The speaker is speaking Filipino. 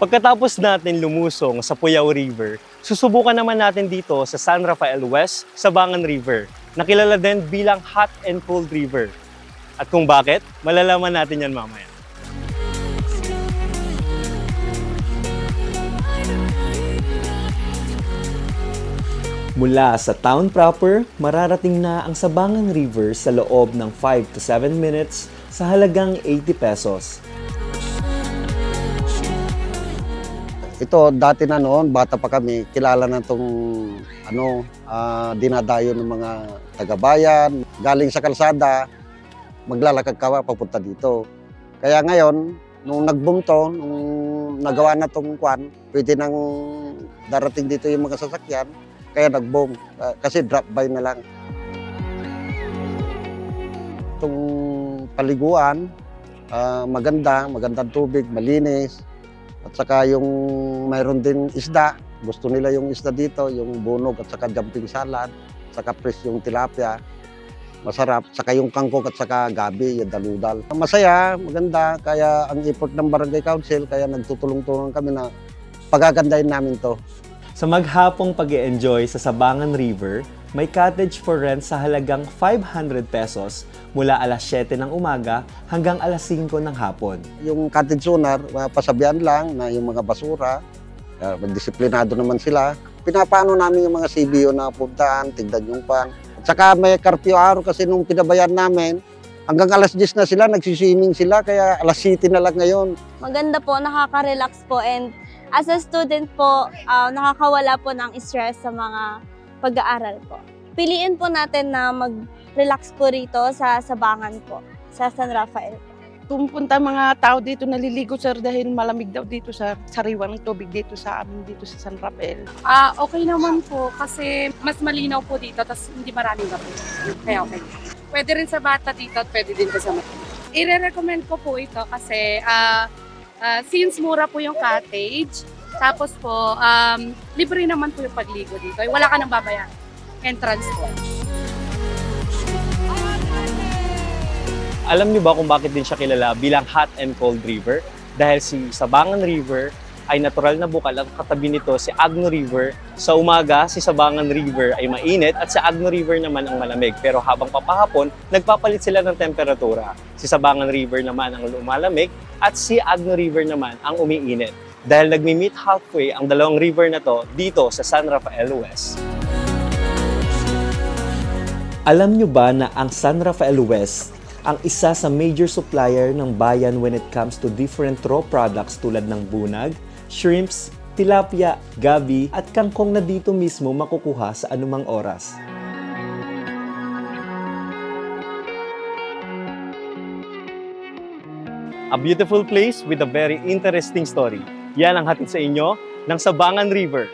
Pagkatapos natin lumusong sa Puyao River, susubukan naman natin dito sa San Rafael West, Sabangan River, na kilala din bilang Hot and Cold River. At kung bakit, malalaman natin yan mamaya. Mula sa town proper, mararating na ang Sabangan River sa loob ng 5 to 7 minutes sa halagang 80 pesos. Ito, dati na noon, bata pa kami, kilala na itong dinadayo ng mga taga-bayan. Galing sa kalsada, maglalakad ka papunta dito. Kaya ngayon, nung nag-boom to, nung nagawa na itong kwan, pwede nang darating dito yung mga sasakyan, kaya nag-boom. Kasi drop-by na lang. Itong paliguan, magandang tubig, malinis. At saka yung mayroon din isda, gusto nila yung isda dito, yung bunog at saka jumping salad, saka fresh yung tilapia, masarap, saka yung kangkong at saka gabi, yung daludal. Masaya, maganda, kaya ang effort ng Barangay Council, kaya nagtutulong-tulong kami na pagagandahin namin to. Sa maghapong pag-e-enjoy sa Sabangan River, may cottage for rent sa halagang 500 pesos mula alas 7 ng umaga hanggang alas 5 ng hapon. Yung cottage owner, pasabihan lang na yung mga basura, disiplinado naman sila. Pinapaano namin yung mga CBO na puntaan, tignan yung pan. At saka may curfew araw kasi nung pinabayan namin, hanggang alas 10 na sila, nagsiswimming sila, kaya alas 7 na lang ngayon. Maganda po, nakaka-relax po, and as a student po, nakakawala po ng stress sa mga pag-aaral po. Piliin po natin na mag-relax po rito sa Sabangan po, sa San Rafael. Pumupunta mga tao dito naliligo, sir, dahil malamig daw dito sa sariwa ng tubig dito sa amin, dito sa San Rafael. Okay naman po kasi mas malinaw po dito, tapos hindi maraming gabi. Kaya okay. Pwede rin sa bata dito at pwede din sa mata. I-recommend ko po ito kasi since mura po yung cottage, tapos po libre naman po yung pagligo dito. Wala ka nang babayaran. Entrance po. Alam niyo ba kung bakit din siya kilala bilang Hot and Cold River? Dahil si Sabangan River ay natural na bukal at katabi nito si Agno River. Sa umaga, si Sabangan River ay mainit at si Agno River naman ang malamig. Pero habang papahapon, nagpapalit sila ng temperatura. Si Sabangan River naman ang lumalamig at si Agno River naman ang umiinit. Dahil nagmi-meet halfway ang dalawang river na to dito sa San Rafael West. Alam niyo ba na ang San Rafael West ang isa sa major supplier ng bayan when it comes to different raw products tulad ng bunag, shrimps, tilapia, gabi at kangkong na dito mismo makukuha sa anumang oras. A beautiful place with a very interesting story. Yan ang hatid sa inyo ng Sabangan River.